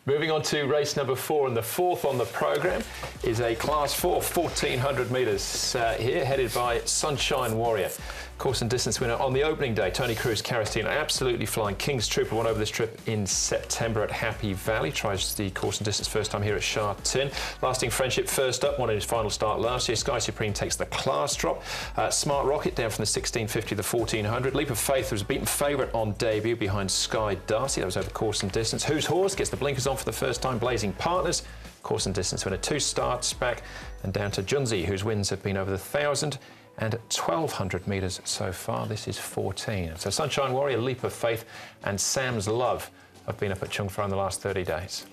Moving on to race number 4, and the fourth on the programme is a Class 4 1,400 metres here, headed by Sunshine Warrior. Course and distance winner on the opening day, Tony Cruz Caristine, absolutely flying. King's Trooper won over this trip in September at Happy Valley, tries the course and distance first time here at Sha Tin. Lasting Friendship first up, won in his final start last year. Sky Supreme takes the class drop. Smart Rocket down from the 1650 to the 1400. Leap of Faith was a beaten favourite on debut behind Sky Darcy. That was over course and distance. Whose Horse gets the blinkers on for the first time. Blazing Partners, course and distance winner, 2 starts back, and down to Junzi, whose wins have been over the 1,000 and 1,200 metres so far. This is 14. So Sunshine Warrior, Leap of Faith and Sam's Love have been up at Chung Fa in the last 30 days.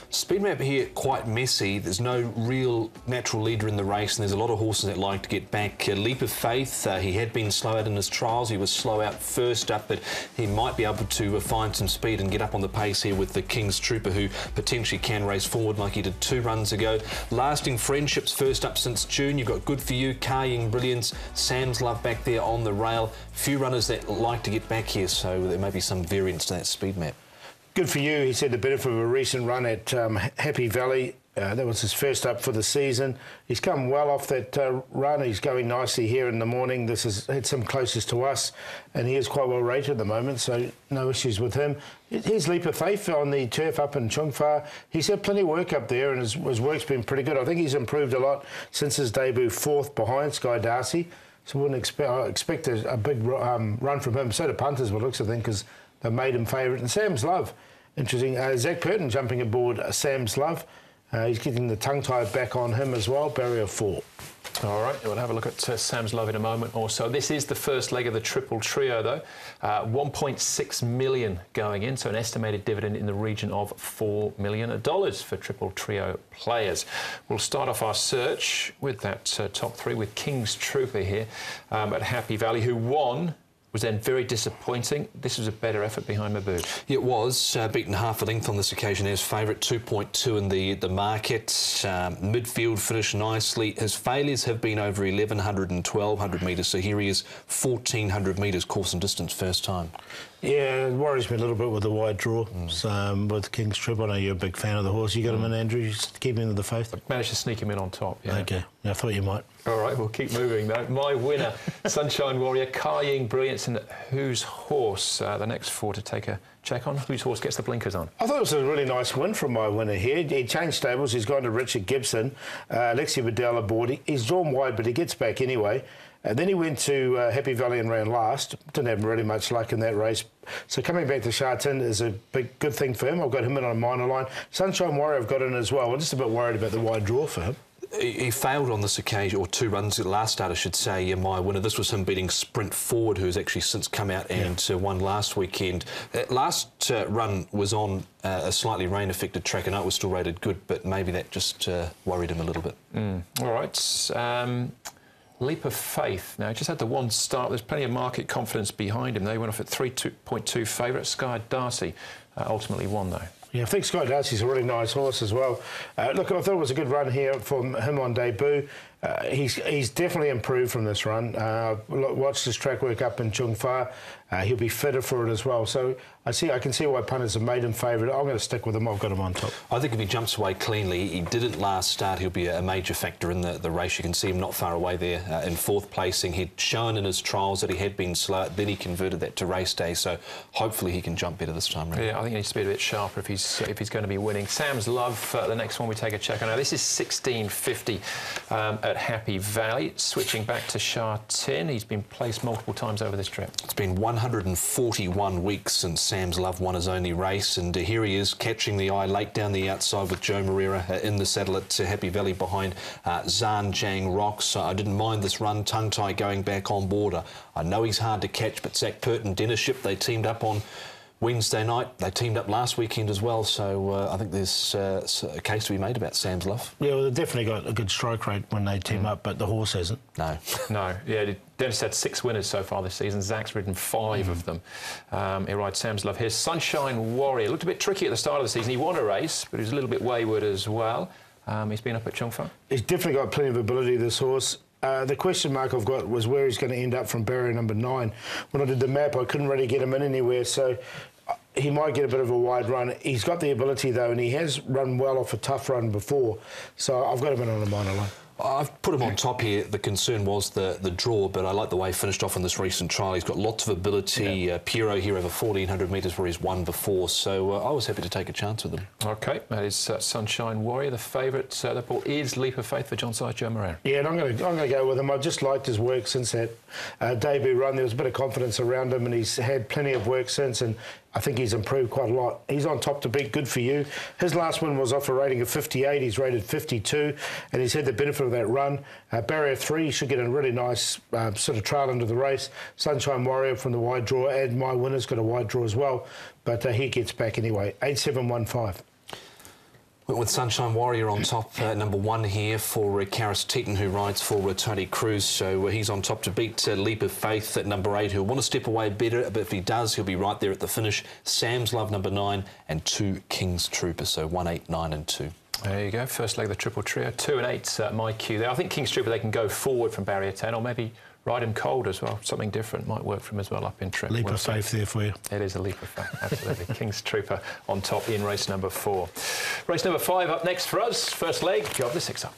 Speed map here quite messy. There's no real natural leader in the race, and there's a lot of horses that like to get back. Leap of Faith, he had been slow out in his trials. He was slow out first up, but he might be able to find some speed and get up on the pace here with the King's Trooper, who potentially can race forward like he did 2 runs ago. Lasting Friendships first up since June. You've got Good For You, Carrying Brilliance, Sam's Love back there on the rail. Few runners that like to get back here, so there may be some variance to that speed map. Good For You, he's had the benefit of a recent run at Happy Valley. That was his first up for the season. He's come well off that run. He's going nicely here in the morning. This has had some closest to us, and he is quite well rated at the moment, so no issues with him. Here's Leap of Faith on the turf up in Chung Fa. He's had plenty of work up there, and his work's been pretty good. I think he's improved a lot since his debut, 4th behind Sky Darcy. So I expect a big run from him. So do punters, by looks of things, because they made him favourite. And Sam's Love, interesting. Zach Purton jumping aboard Sam's Love. He's getting the tongue tie back on him as well. Barrier 4. All right, we'll have a look at Sam's Love in a moment or so. This is the first leg of the triple trio, though. 1.6 million going in, so an estimated dividend in the region of $4 million for triple trio players. We'll start off our search with that top 3 with King's Trooper here at Happy Valley, who won. Was then very disappointing. This was a better effort behind Mahbub. It was. Beaten half a length on this occasion as favourite, 2.2 in the market. Midfield finished nicely. His failures have been over 1,100 and 1,200 metres, so here he is, 1,400 metres course and distance first time. Yeah, it worries me a little bit with the wide draw. With King's Trip, I know you're a big fan of the horse. You got him in, Andrew? You just keep him in the faith? Managed to sneak him in on top, yeah. OK, I thought you might. All right, we'll keep moving, though. My winner, Sunshine Warrior, Carrying Brilliance, and Whose Horse, the next 4 to take a check on. Whose Horse gets the blinkers on. I thought it was a really nice win from my winner here. He changed stables. He's gone to Richard Gibson. Alexi Bedell aboard. He's drawn wide, but he gets back anyway. Then he went to Happy Valley and ran last. Didn't have really much luck in that race. So coming back to Sha Tin is a good thing for him. I've got him in on a minor line. Sunshine Warrior I've got in as well. I'm just a bit worried about the wide draw for him. He failed on this occasion, or 2 runs at the last start, I should say, my winner. This was him beating Sprint Forward, who's actually since come out and won last weekend. That last run was on a slightly rain-affected track, and it was still rated good, but maybe that just worried him a little bit. All right. Leap of Faith. Now, he just had the 1 start. There's plenty of market confidence behind him. They went off at 3.2 favourite. Sky Darcy ultimately won, though. Yeah, I think Sky Darcy's a really nice horse as well. Look, I thought it was a good run here from him on debut. He's definitely improved from this run. Watched his track work up in Chung Fa. He'll be fitter for it as well. So I can see why punters have made him favourite. I'm going to stick with him. I've got him on top. I think if he jumps away cleanly, he didn't last start, he'll be a major factor in the race. You can see him not far away there in 4th placing. He'd shown in his trials that he had been slow. Then he converted that to race day. So hopefully he can jump better this time around. Yeah, I think he needs to be a bit sharper if he's going to be winning. Sam's Love, the next one we take a check on. Now, this is 1650 at Happy Valley. Switching back to Sha Tin. He's been placed multiple times over this trip. It's been 141 weeks since Sam's Love won his only race, and here he is catching the eye late down the outside with Joe Moreira in the saddle at Happy Valley behind Zan Jang Rocks. I didn't mind this run, tongue tie going back on board. I know he's hard to catch, but Zach Purton, Dennership, they teamed up on Wednesday night. They teamed up last weekend as well, so I think there's a case to be made about Sam's Love. Yeah, well, they've definitely got a good strike rate when they team up, but the horse hasn't. No. No, yeah, Dennis had 6 winners so far this season. Zach's ridden 5 of them. He rides Sam's Love here. Sunshine Warrior looked a bit tricky at the start of the season. He won a race, but he was a little bit wayward as well. He's been up at Chung Fa. He's definitely got plenty of ability, this horse. The question mark I've got was where he's going to end up from barrier number 9. When I did the map, I couldn't really get him in anywhere, so he might get a bit of a wide run. He's got the ability, though, and he has run well off a tough run before. So I've got him in on a minor line. I've put him on top here. The concern was the draw, but I like the way he finished off in this recent trial. He's got lots of ability. Yeah. Piero here over 1,400 metres where he's won before, so I was happy to take a chance with him. OK, that is Sunshine Warrior. The favourite, that ball is Leap of Faith for John Size, Joe Moran. Yeah, and I'm going to go with him. I've just liked his work since that debut run. There was a bit of confidence around him, and he's had plenty of work since, and I think he's improved quite a lot. He's on top to beat. Good for you. His last one was off a rating of 58. He's rated 52, and he's had the benefit of that run. Barrier 3, he should get a really nice sort of trail into the race. Sunshine Warrior from the wide draw, and my winner's got a wide draw as well, but he gets back anyway. 8-7-1-5. Went with Sunshine Warrior on top, number 1 here for Karis Teeton, who rides for Tony Cruz. So he's on top to beat Leap of Faith at number 8, who'll want to step away better, but if he does, he'll be right there at the finish. Sam's Love, number 9, and 2 King's Trooper, so 1, 8, 9 and 2. There you go, first leg of the triple trio. 2 and 8, my cue there. I think King's Trooper, they can go forward from barrier 10, or maybe ride him cold as well. Something different might work for him as well up in Trent. Leap of Faith there for you. It is a leap of faith, absolutely. King's Trooper on top in race number 4. Race number 5 up next for us. First leg of the 6-up.